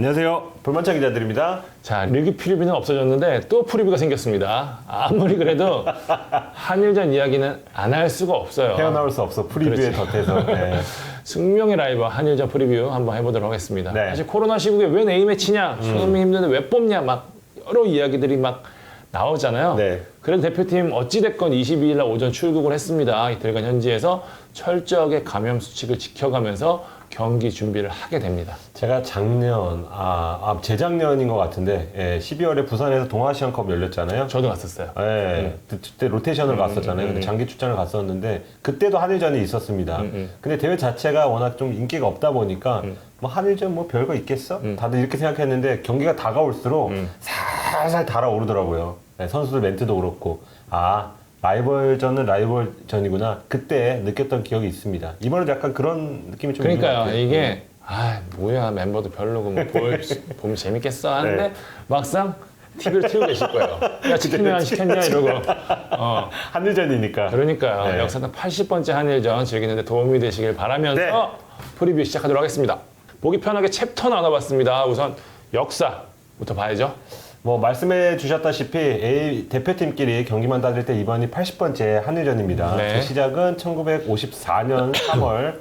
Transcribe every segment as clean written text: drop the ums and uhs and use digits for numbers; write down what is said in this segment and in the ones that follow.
안녕하세요. 불만차 기자들입니다. 자, 리그 프리뷰는 없어졌는데 또 프리뷰가 생겼습니다. 아무리 그래도 한일전 이야기는 안 할 수가 없어요. 헤어나올 수 없어. 프리뷰에 그렇지. 덧해서. 네. 숙명의 라이벌 한일전 프리뷰 한번 해보도록 하겠습니다. 네. 사실 코로나 시국에 웬 A매치냐, 손흥민 힘든데 왜 뽑냐, 막 여러 이야기들이 막 나오잖아요. 네. 그래도 대표팀 어찌됐건 22일 날 오전 출국을 했습니다. 이틀간 현지에서 철저하게 감염 수칙을 지켜가면서 경기 준비를 하게 됩니다. 제가 작년, 재작년인 것 같은데, 12월에 부산에서 동아시안컵 열렸잖아요. 저도 갔었어요. 그때 로테이션을 갔었잖아요. 근데 장기 출전을 갔었는데, 그때도 한일전이 있었습니다. 근데 대회 자체가 워낙 좀 인기가 없다 보니까, 뭐 한일전 뭐 별거 있겠어? 다들 이렇게 생각했는데, 경기가 다가올수록 살살 달아오르더라고요. 네, 선수들 멘트도 그렇고, 라이벌전은 라이벌전이구나. 그때 느꼈던 기억이 있습니다. 이번에도 약간 그런 느낌이 좀 있는 것 그러니까요. 같아요. 이게 뭐야 멤버도 별로고 뭐 보면 재밌겠어 하는데 네. 막상 TV를 틀고 계실 거예요. 야 시켰냐 안 시켰냐 이러고. 한일전이니까. 그러니까요. 네. 역사상 80번째 한일전 즐기는데 도움이 되시길 바라면서 네. 프리뷰 시작하도록 하겠습니다. 보기 편하게 챕터 나눠봤습니다. 우선 역사부터 봐야죠. 뭐 말씀해 주셨다시피 A 대표팀끼리 경기만 따질 때 이번이 80번째 한일전입니다. 네. 제 시작은 1954년 3월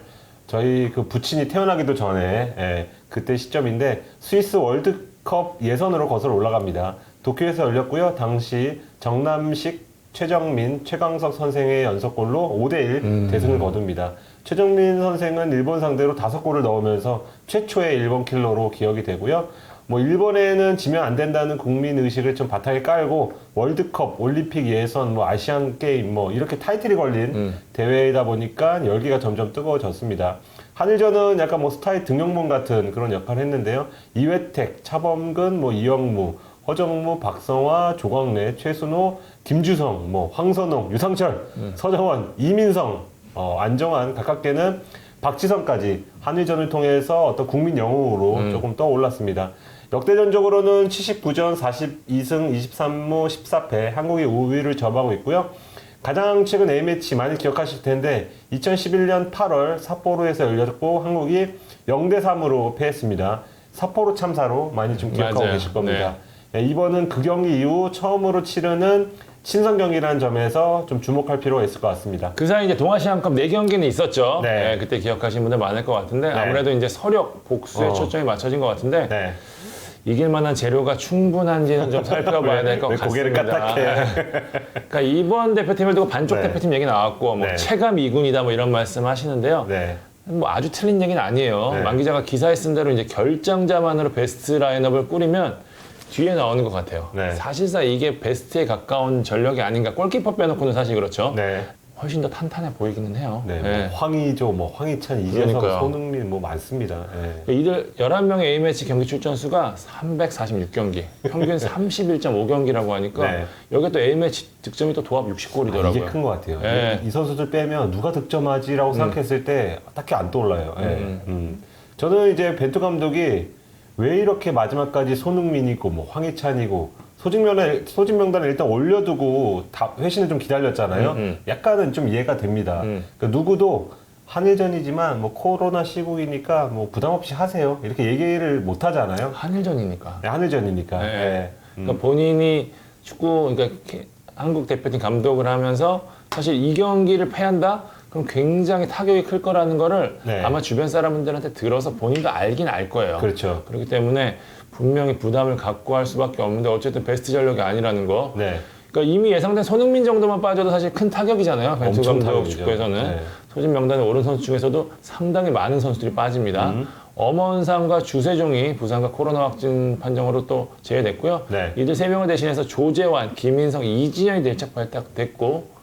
저희 그 부친이 태어나기도 전에 그때 시점인데 스위스 월드컵 예선으로 거슬러 올라갑니다. 도쿄에서 열렸고요. 당시 정남식, 최정민, 최강석 선생의 연속골로 5대1 대승을 거둡니다. 최정민 선생은 일본 상대로 5골을 넣으면서 최초의 일본 킬러로 기억이 되고요. 뭐 일본에는 지면 안 된다는 국민 의식을 좀 바탕에 깔고 월드컵, 올림픽 예선, 뭐 아시안 게임 뭐 이렇게 타이틀이 걸린 대회이다 보니까 열기가 점점 뜨거워졌습니다. 한일전은 약간 뭐 스타의 등용문 같은 그런 역할을 했는데요. 이회택, 차범근, 뭐 이영무, 허정무, 박성화, 조광래, 최순호, 김주성, 뭐 황선홍, 유상철, 서정원, 이민성, 안정환 각각께는 박지성까지 한일전을 통해서 어떤 국민 영웅으로 조금 떠올랐습니다. 역대전적으로는 79전 42승 23무 14패 한국이 우위를 점하고 있고요. 가장 최근 A매치 많이 기억하실 텐데 2011년 8월 삿포로에서 열렸고 한국이 0대3으로 패했습니다. 삿포로 참사로 많이 좀 기억하고 맞아요. 계실 겁니다. 네, 이번은 그 경기 이후 처음으로 치르는 친선 경기라는 점에서 좀 주목할 필요가 있을 것 같습니다. 그 사이 이제 동아시안컵 4경기는 있었죠. 네. 그때 기억하시는 분들 많을 것 같은데 아무래도 이제 서력 복수에 초점이 맞춰진 것 같은데 네. 이길 만한 재료가 충분한지는 좀 살펴봐야 될 것 왜 같습니다. 고개를 까딱해? 그러니까 이번 대표팀을 두고 반쪽 네. 대표팀 얘기 나왔고 뭐 네. 체감 2군이다 뭐 이런 말씀 하시는데요. 네. 뭐 아주 틀린 얘기는 아니에요. 네. 만 기자가 기사에 쓴 대로 이제 결정자만으로 베스트 라인업을 꾸리면 뒤에 나오는 것 같아요. 네. 사실상 이게 베스트에 가까운 전력이 아닌가. 골키퍼 빼놓고는 사실 그렇죠. 네. 훨씬 더 탄탄해 보이기는 해요. 네, 네. 뭐 황의조, 뭐 황희찬, 이재성, 그러니까요. 손흥민 뭐 많습니다. 네. 이들 11명의 A매치 경기 출전 수가 346경기, 평균 31.5경기라고 하니까 네. 여기 또 A매치 득점이 또 도합 60골이더라고요. 이게 큰 것 같아요. 네. 이 선수들 빼면 누가 득점하지라고 생각했을 때 딱히 안 떠올라요. 저는 이제 벤투 감독이 왜 이렇게 마지막까지 손흥민이고 뭐 황희찬이고 소집 명단을 일단 올려두고 다 회신을 좀 기다렸잖아요. 약간은 좀 이해가 됩니다. 그러니까 누구도 한일전이지만 뭐 코로나 시국이니까 뭐 부담 없이 하세요. 이렇게 얘기를 못 하잖아요. 한일전이니까. 네, 한일전이니까. 네. 네. 그러니까 본인이 축구, 그러니까 한국 대표팀 감독을 하면서 사실 이 경기를 패한다? 그럼 굉장히 타격이 클 거라는 거를 네. 아마 주변 사람들한테 들어서 본인도 알긴 알 거예요. 그렇죠. 그렇기 때문에 분명히 부담을 갖고 할 수밖에 없는데 어쨌든 베스트 전력이 아니라는 거. 네. 그러니까 이미 예상된 손흥민 정도만 빠져도 사실 큰 타격이잖아요. 벤투 엄청 감독 타격이죠. 축구에서는. 네. 소집 명단에 오른 선수 중에서도 상당히 많은 선수들이 빠집니다. 엄원상과 주세종이 부상과 코로나 확진 판정으로 또 제외됐고요. 네. 이들 3명을 대신해서 조재환, 김인성, 이진현이 대책발탁됐고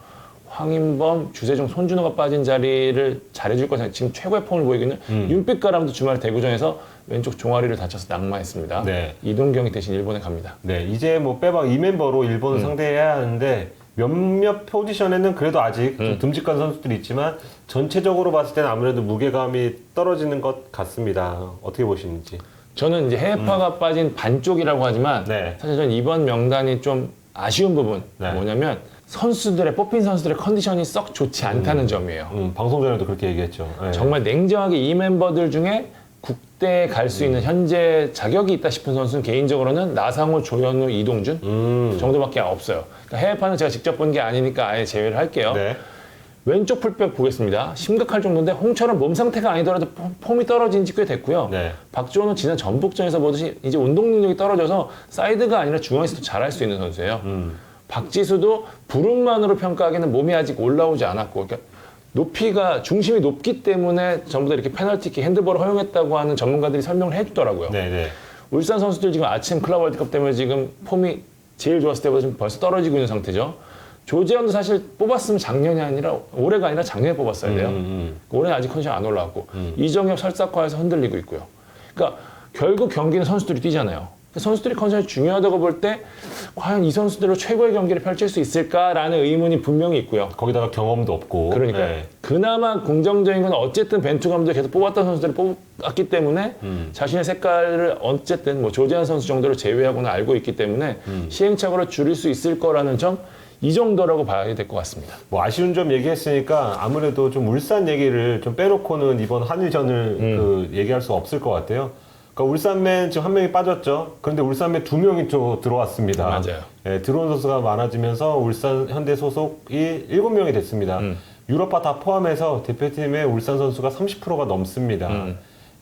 황인범, 주세종, 손준호가 빠진 자리를 잘해줄 것은 지금 최고의 폼을 보이고 있는 윤빛가람도 주말 대구전에서 왼쪽 종아리를 다쳐서 낙마했습니다. 네. 이동경이 대신 일본에 갑니다. 네, 이제 뭐 빼박 이 멤버로 일본을 상대해야 하는데 몇몇 포지션에는 그래도 아직 좀 듬직한 선수들이 있지만 전체적으로 봤을 때는 아무래도 무게감이 떨어지는 것 같습니다. 어떻게 보시는지. 저는 이제 해외파가 빠진 반쪽이라고 하지만 네. 사실 저는 이번 명단이 좀 아쉬운 부분 네. 뭐냐면 뽑힌 선수들의 컨디션이 썩 좋지 않다는 점이에요. 방송 전에도 그렇게 얘기했죠. 네. 정말 냉정하게 이 멤버들 중에 국대에 갈 수 있는 현재 자격이 있다 싶은 선수는 개인적으로는 나상호, 조현우, 이동준 정도밖에 없어요. 그러니까 해외판은 제가 직접 본 게 아니니까 아예 제외를 할게요. 네. 왼쪽 풀백 보겠습니다. 심각할 정도인데 홍철은 몸 상태가 아니더라도 폼이 떨어진 지 꽤 됐고요. 네. 박주호는 지난 전북전에서 보듯이 이제 운동 능력이 떨어져서 사이드가 아니라 중앙에서도 잘할 수 있는 선수예요. 박지수도 부름만으로 평가하기는 몸이 아직 올라오지 않았고, 그러니까 높이가 중심이 높기 때문에 전부 다 이렇게 페널티킥, 핸드볼을 허용했다고 하는 전문가들이 설명을 해주더라고요. 네, 네. 울산 선수들 지금 아침 클럽 월드컵 때문에 지금 폼이 제일 좋았을 때보다 지금 벌써 떨어지고 있는 상태죠. 조재현도 사실 뽑았으면 작년이 아니라 올해가 아니라 작년에 뽑았어야 돼요. 올해는 아직 컨디션 안 올라왔고 이정엽 설사과에서 흔들리고 있고요. 그러니까 결국 경기는 선수들이 뛰잖아요. 선수들이 컨디션이 중요하다고 볼 때 과연 이 선수들로 최고의 경기를 펼칠 수 있을까라는 의문이 분명히 있고요. 거기다가 경험도 없고. 그러니까요. 네. 그나마 긍정적인 건 어쨌든 벤투 감독이 계속 뽑았던 선수들을 뽑았기 때문에 자신의 색깔을 어쨌든 뭐 조재현 선수 정도로 제외하고는 알고 있기 때문에 시행착오를 줄일 수 있을 거라는 점, 이 정도라고 봐야 될 것 같습니다. 뭐 아쉬운 점 얘기했으니까 아무래도 좀 울산 얘기를 좀 빼놓고는 이번 한일전을 그 얘기할 수 없을 것 같아요. 그러니까 울산맨 지금 한 명이 빠졌죠. 그런데 울산맨 2명이 또 들어왔습니다. 맞아요. 예, 들어온 선수가 많아지면서 울산 현대 소속이 7명이 됐습니다. 유럽파 다 포함해서 대표팀의 울산 선수가 30%가 넘습니다.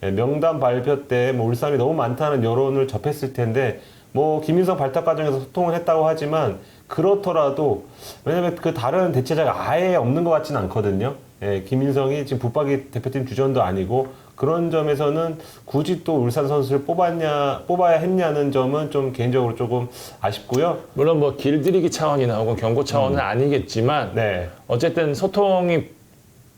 예, 명단 발표 때 뭐 울산이 너무 많다는 여론을 접했을 텐데 뭐 김인성 발탁 과정에서 소통을 했다고 하지만 그렇더라도 왜냐면 그 다른 대체자가 아예 없는 것 같지는 않거든요. 예, 김인성이 지금 붙박이 대표팀 주전도 아니고 그런 점에서는 굳이 또 울산 선수를 뽑아야 했냐는 점은 좀 개인적으로 조금 아쉽고요. 물론 뭐 길들이기 차원이나 혹은 경고 차원은 아니겠지만 네. 어쨌든 소통이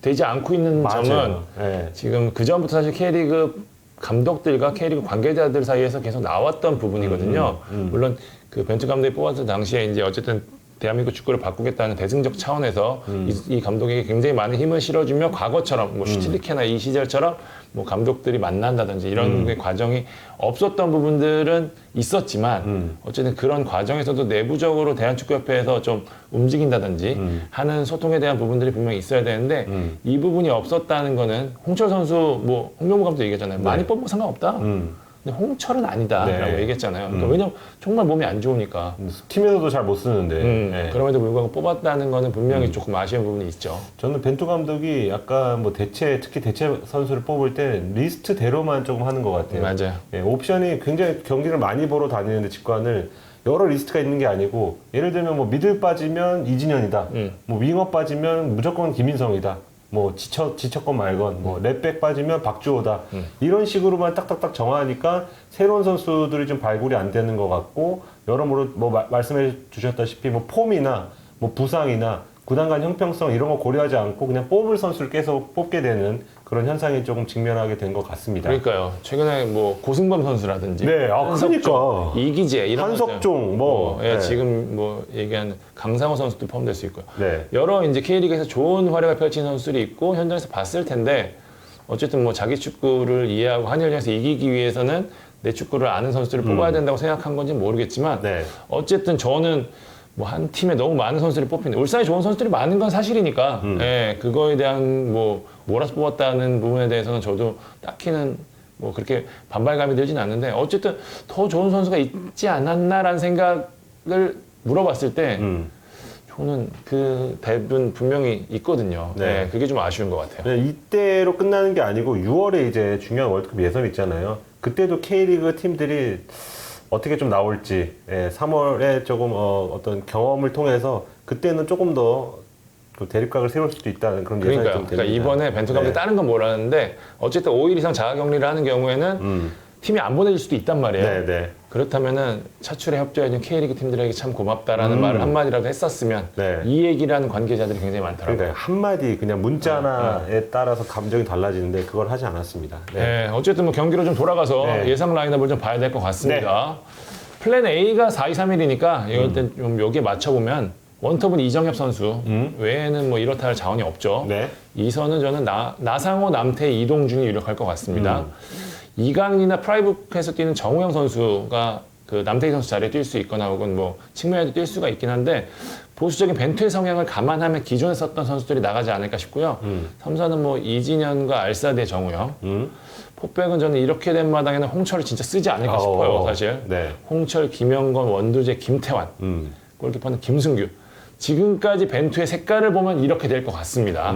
되지 않고 있는 맞아요. 점은 네. 지금 그 전부터 사실 K리그 감독들과 K리그 관계자들 사이에서 계속 나왔던 부분이거든요. 물론 그 벤투 감독이 뽑았을 당시에 이제 어쨌든 대한민국 축구를 바꾸겠다는 대승적 차원에서 이 감독에게 굉장히 많은 힘을 실어주며 과거처럼 뭐 슈틸리케나 이 시절처럼 뭐 감독들이 만난다든지 이런 과정이 없었던 부분들은 있었지만 어쨌든 그런 과정에서도 내부적으로 대한축구협회에서 좀 움직인다든지 하는 소통에 대한 부분들이 분명히 있어야 되는데 이 부분이 없었다는 거는 홍철 선수 뭐 홍명보 감독 얘기했잖아요. 많이 뽑으면 상관없다. 근데 홍철은 아니다라고 네. 얘기했잖아요. 그러니까 왜냐면 정말 몸이 안 좋으니까. 팀에서도 잘 못 쓰는데. 네. 그럼에도 불구하고 뽑았다는 거는 분명히 조금 아쉬운 부분이 있죠. 저는 벤투 감독이 약간 뭐 특히 대체 선수를 뽑을 때 리스트대로만 조금 하는 것 같아요. 맞아요. 예, 옵션이 굉장히 경기를 많이 보러 다니는데 직관을 여러 리스트가 있는 게 아니고 예를 들면 뭐 미들 빠지면 이진현이다. 뭐 윙어 빠지면 무조건 김인성이다. 뭐 지쳤건 말건 뭐 랩백 빠지면 박주호다. 이런 식으로만 딱딱딱 정하니까 새로운 선수들이 좀 발굴이 안 되는 것 같고 여러모로 뭐 말씀해 주셨다시피 뭐 폼이나 뭐 부상이나 구단 간 형평성 이런 거 고려하지 않고 그냥 뽑을 선수를 계속 뽑게 되는 그런 현상이 조금 직면하게 된 것 같습니다. 그러니까요. 최근에 뭐 고승범 선수라든지, 네, 한석종, 이기재 이런 한석종 뭐 예, 네. 지금 뭐 얘기하는 강상호 선수도 포함될 수 있고요. 네. 여러 이제 K리그에서 좋은 활약을 펼친 선수들이 있고 현장에서 봤을 텐데 어쨌든 뭐 자기 축구를 이해하고 한일전에서 이기기 위해서는 내 축구를 아는 선수들을 뽑아야 된다고 생각한 건지는 모르겠지만 네. 어쨌든 저는 뭐 한 팀에 너무 많은 선수들이 뽑히는데 울산에 좋은 선수들이 많은 건 사실이니까 예, 그거에 대한 뭐 몰아서 뽑았다는 부분에 대해서는 저도 딱히는 뭐 그렇게 반발감이 들진 않는데 어쨌든 더 좋은 선수가 있지 않았나라는 생각을 물어봤을 때 저는 그 대부분 분명히 있거든요. 네. 네, 그게 좀 아쉬운 것 같아요. 네, 이때로 끝나는 게 아니고 6월에 이제 중요한 월드컵 예선이 있잖아요. 그때도 K리그 팀들이 어떻게 좀 나올지 3월에 조금 어떤 경험을 통해서 그때는 조금 더 대립각을 세울 수도 있다는 그런 예상이 좀 됩니다. 그러니까 이번에 벤투 감독이 다른 건 모르는데 어쨌든 5일 이상 자가격리를 하는 경우에는 팀이 안 보내줄 수도 있단 말이에요. 네, 네. 그렇다면은 차출에 협조해준 K리그 팀들에게 참 고맙다라는 말을 한마디라도 했었으면 네. 이 얘기를 하는 관계자들이 굉장히 많더라고요. 그러니까 한마디 그냥 문자 하나에 따라서 감정이 달라지는데 그걸 하지 않았습니다. 네. 네, 어쨌든 뭐 경기로 좀 돌아가서 네. 예상 라인업을 좀 봐야 될 것 같습니다. 플랜 A가 4-2-3-1이니까 이럴 땐 좀 여기에 맞춰보면 원톱은 이정엽 선수 외에는 뭐 이렇다 할 자원이 없죠. 네. 2선은 저는 나상호, 남태, 이동준이 유력할 것 같습니다. 이강인이나 프라이브에서 뛰는 정우영 선수가 그 남태희 선수 자리에 뛸 수 있거나 혹은 뭐 측면에도 뛸 수가 있긴 한데 보수적인 벤투의 성향을 감안하면 기존에 썼던 선수들이 나가지 않을까 싶고요. 삼사는 뭐 이진현과 알사드의 정우영, 포백은 저는 이렇게 된 마당에는 홍철을 진짜 쓰지 않을까 싶어요, 사실. 네. 홍철, 김영건, 원두재, 김태환, 골키퍼는 김승규. 지금까지 벤투의 색깔을 보면 이렇게 될 것 같습니다.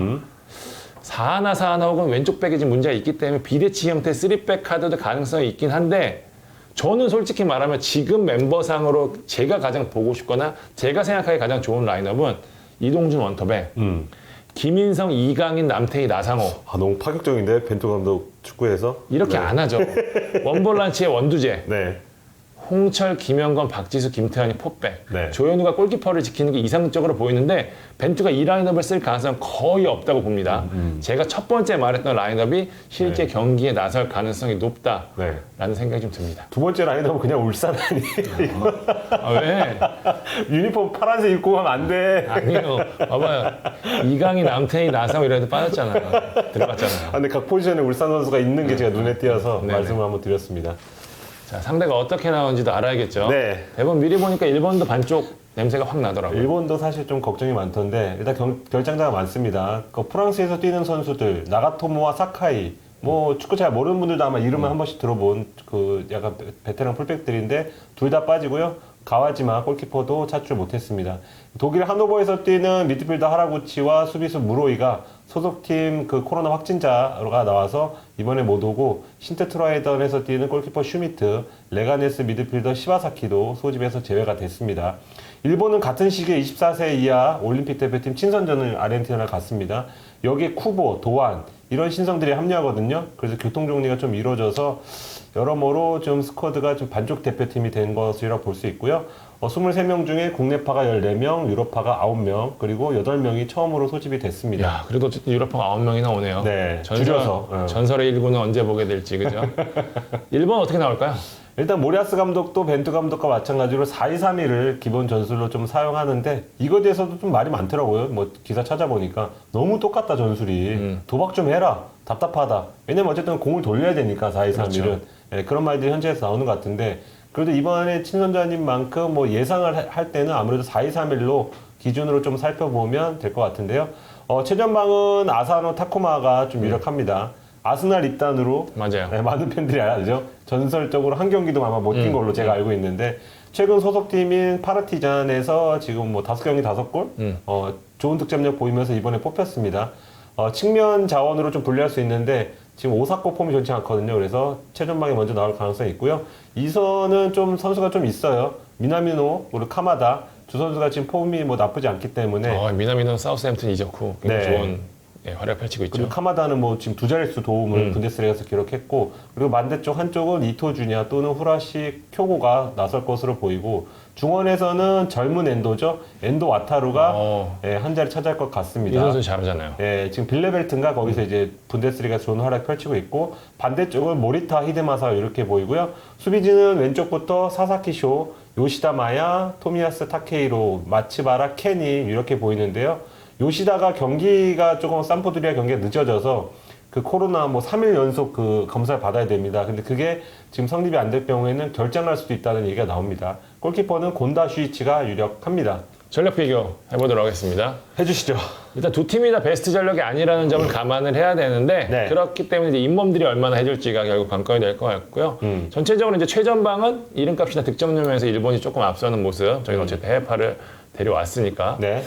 사하나 혹은 왼쪽 백에 지금 문제가 있기 때문에 비대치 형태 3백 카드도 가능성이 있긴 한데 저는 솔직히 말하면 지금 멤버상으로 제가 가장 보고 싶거나 제가 생각하기 가장 좋은 라인업은 이동준 원톱에 김인성, 이강인, 남태희, 나상호 아, 너무 파격적인데 벤투 감독 축구에서 이렇게 안 하죠. 원볼란치의 원두재, 네. 홍철, 김영건, 박지수, 김태환이 포백, 네. 조현우가 골키퍼를 지키는 게 이상적으로 보이는데 벤투가 이 라인업을 쓸 가능성은 거의 없다고 봅니다. 제가 첫 번째 말했던 라인업이 실제 경기에 나설 가능성이 높다라는 네. 생각이 좀 듭니다. 두 번째 라인업은 그냥 울산 아니에요? 아, 왜? 유니폼 파란색 입고 가면 안 돼. 아니요. 봐봐요. 이강인, 남태희, 나상호 이런 애들 빠졌잖아요. 들어갔잖아요. 아, 근데 각 포지션에 울산 선수가 있는 게 제가 눈에 띄어서 네네. 말씀을 한번 드렸습니다. 자, 상대가 어떻게 나오는지도 알아야겠죠. 네. 대본 미리 보니까 일본도 반쪽 냄새가 확 나더라고요. 일본도 사실 좀 걱정이 많던데 일단 결장자가 많습니다. 그 프랑스에서 뛰는 선수들 나가토모와 사카이 뭐 축구 잘 모르는 분들도 아마 이름을 한 번씩 들어본 그 약간 베테랑 풀백들인데 둘 다 빠지고요. 가와지마 골키퍼도 찾지 못했습니다. 독일 하노버에서 뛰는 미드필더 하라구치와 수비수 무로이가 소속팀 그 코로나 확진자가 나와서 이번에 못 오고 신테트라이던에서 뛰는 골키퍼 슈미트, 레가네스 미드필더 시바사키도 소집에서 제외가 됐습니다. 일본은 같은 시기에 24세 이하 올림픽 대표팀 친선전을 아르헨티나를 갔습니다. 여기에 쿠보, 도안 이런 신성들이 합류하거든요. 그래서 교통 정리가 좀 이루어져서 여러모로 좀 스쿼드가 좀 반쪽 대표팀이 된 것이라 볼 수 있고요. 23명 중에 국내파가 14명, 유럽파가 9명, 그리고 8명이 처음으로 소집이 됐습니다. 야, 그래도 어쨌든 유럽파가 9명이나 오네요. 네, 줄여서. 전설의 일부는 언제 보게 될지, 그죠? 일본 어떻게 나올까요? 일단 모리아스 감독도 벤투 감독과 마찬가지로 4-2-3-1을 기본 전술로 좀 사용하는데 이거에 대해서도 좀 말이 많더라고요. 뭐 기사 찾아보니까 너무 똑같다 전술이. 도박 좀 해라. 답답하다. 왜냐면 어쨌든 공을 돌려야 되니까 4-2-3-1은. 그렇죠. 네, 그런 말들이 현지에서 나오는 것 같은데 그래도 이번에 친선자님 만큼 뭐 예상을 할 때는 아무래도 4-2-3-1로 기준으로 좀 살펴보면 될 것 같은데요. 최전방은 아사노 타쿠마가 좀 유력합니다. 아스날 입단으로 맞아요. 네, 많은 팬들이 알죠. 전설적으로 한 경기도 아마 못 뛴 걸로 제가 알고 있는데 최근 소속팀인 파르티잔에서 지금 뭐 5경기 5골 좋은 득점력 보이면서 이번에 뽑혔습니다. 측면 자원으로 좀 분리할 수 있는데 지금 오사코 폼이 좋지 않거든요. 그래서 최전방에 먼저 나올 가능성이 있고요. 2선은 좀 선수가 좀 있어요. 미나미노 그리고 카마다 두 선수가 지금 폼이 뭐 나쁘지 않기 때문에 미나미노는 사우스햄튼 이적 후 굉장히 네. 좋은 활약 펼치고 있죠. 그리고 카마다는 뭐 지금 두 자릿수 도움을 분데스리가에서 기록했고 그리고 반대쪽 한쪽은 이토 주니아 또는 후라시 쿄고가 나설 것으로 보이고 중원에서는 젊은 엔도죠. 엔도 와타루가 한 자리 차지할 것 이 같습니다. 선수 잘하잖아요. 지금 빌레벨트인가 거기서 이제 분데스리가에서 좋은 활약 펼치고 있고 반대쪽은 모리타 히데마사 이렇게 보이고요. 수비진은 왼쪽부터 사사키 쇼, 요시다 마야, 토미야스 타케이로, 마츠바라 케니 이렇게 보이는데요. 요시다가 경기가 조금 산포드리아 경기가 늦어져서 그 코로나 뭐 3일 연속 그 검사를 받아야 됩니다. 근데 그게 지금 성립이 안 될 경우에는 결장날 수도 있다는 얘기가 나옵니다. 골키퍼는 곤다 슈이치가 유력합니다. 전력 비교 해보도록 하겠습니다. 해주시죠. 일단 두 팀이 다 베스트 전력이 아니라는 점을 감안을 해야 되는데 네. 그렇기 때문에 이제 잇몸들이 얼마나 해줄지가 결국 관건이 될 것 같고요. 전체적으로 이제 최전방은 이름값이나 득점력 면에서 일본이 조금 앞서는 모습. 저희가 어쨌든 해외파를 데려왔으니까. 네.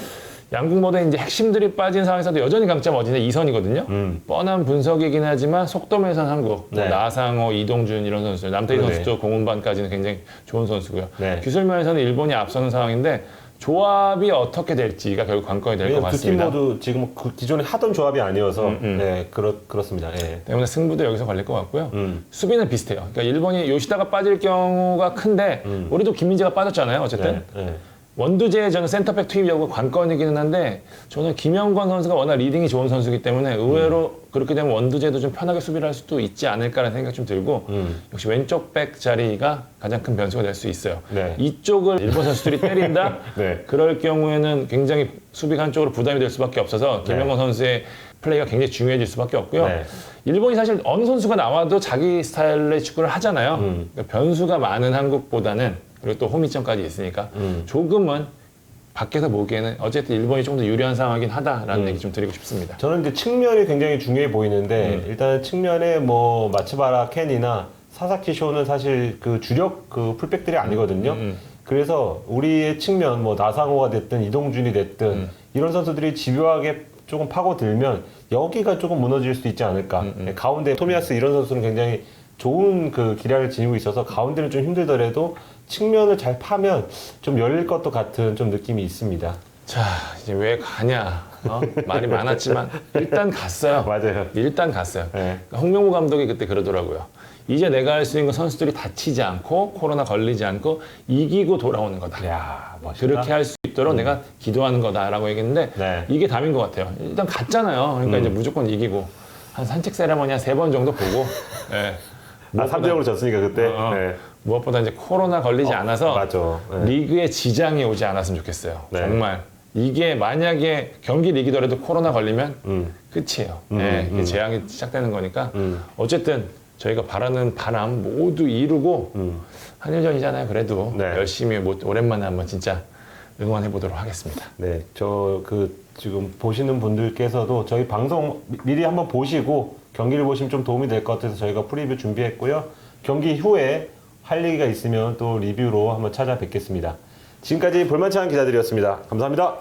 양국 모두 이제 핵심들이 빠진 상황에서도 여전히 강점 어디냐 2선이거든요. 뻔한 분석이긴 하지만 속도매선 한국, 네. 나상호, 이동준 이런 선수들, 남태희 네. 선수도 공운반까지는 굉장히 좋은 선수고요. 네. 기술면에서는 일본이 앞서는 상황인데 조합이 어떻게 될지가 결국 관건이 될 것 왜냐면 두 팀 같습니다. 모두 지금 그 기존에 하던 조합이 아니어서 네, 그렇습니다. 예. 때문에 승부도 여기서 걸릴 것 같고요. 수비는 비슷해요. 그러니까 일본이 요시다가 빠질 경우가 큰데 우리도 김민재가 빠졌잖아요. 어쨌든. 네. 네. 원두재의 저는 센터백 투입 여부가 관건이기는 한데 저는 김영권 선수가 워낙 리딩이 좋은 선수이기 때문에 의외로 그렇게 되면 원두재도 좀 편하게 수비를 할 수도 있지 않을까라는 생각이 좀 들고 역시 왼쪽 백 자리가 가장 큰 변수가 될 수 있어요. 네. 이쪽을 일본 선수들이 때린다? 네. 그럴 경우에는 굉장히 수비가 한쪽으로 부담이 될 수밖에 없어서 김영권 선수의 플레이가 굉장히 중요해질 수밖에 없고요. 네. 일본이 사실 어느 선수가 나와도 자기 스타일의 축구를 하잖아요. 그러니까 변수가 많은 한국보다는 그리고 또 홈이점까지 있으니까 조금은 밖에서 보기에는 어쨌든 일본이 좀 더 유리한 상황이긴 하다라는 얘기 좀 드리고 싶습니다. 저는 이제 측면이 굉장히 중요해 보이는데 일단 측면에 뭐 마츠바라 켄이나 사사키 쇼는 사실 그 주력 그 풀백들이 아니거든요. 그래서 우리의 측면 뭐 나상호가 됐든 이동준이 됐든 이런 선수들이 집요하게 조금 파고들면 여기가 조금 무너질 수도 있지 않을까. 가운데 토미야스 이런 선수는 굉장히 좋은 그 기량을 지니고 있어서 가운데는 좀 힘들더라도 측면을 잘 파면 좀 열릴 것도 같은 좀 느낌이 있습니다. 자, 이제 왜 가냐? 말이 많았지만 일단 갔어요. 맞아요. 일단 갔어요. 네. 그러니까 홍명보 감독이 그때 그러더라고요. 이제 내가 할 수 있는 건 선수들이 다치지 않고 코로나 걸리지 않고 이기고 돌아오는 거다. 야, 멋있다. 그렇게 할 수 있도록 내가 기도하는 거다라고 얘기했는데 네. 이게 답인 것 같아요. 일단 갔잖아요. 그러니까 이제 무조건 이기고 한 산책 세레머니 한 3번 정도 보고 예. 아, 3대0으로 졌으니까 그때. 네. 무엇보다 이제 코로나 걸리지 않아서 맞아. 네. 리그에 지장이 오지 않았으면 좋겠어요. 네. 정말 이게 만약에 경기를 이기더라도 코로나 걸리면 끝이에요. 이게 재앙이 시작되는 거니까 어쨌든 저희가 바라는 바람 모두 이루고 한일전이잖아요. 그래도 네. 열심히 오랜만에 한번 진짜 응원해 보도록 하겠습니다. 네, 저 그 지금 보시는 분들께서도 저희 방송 미리 한번 보시고 경기를 보시면 좀 도움이 될 것 같아서 저희가 프리뷰 준비했고요. 경기 후에 할 얘기가 있으면 또 리뷰로 한번 찾아뵙겠습니다. 지금까지 볼만찬 기자들이었습니다. 감사합니다.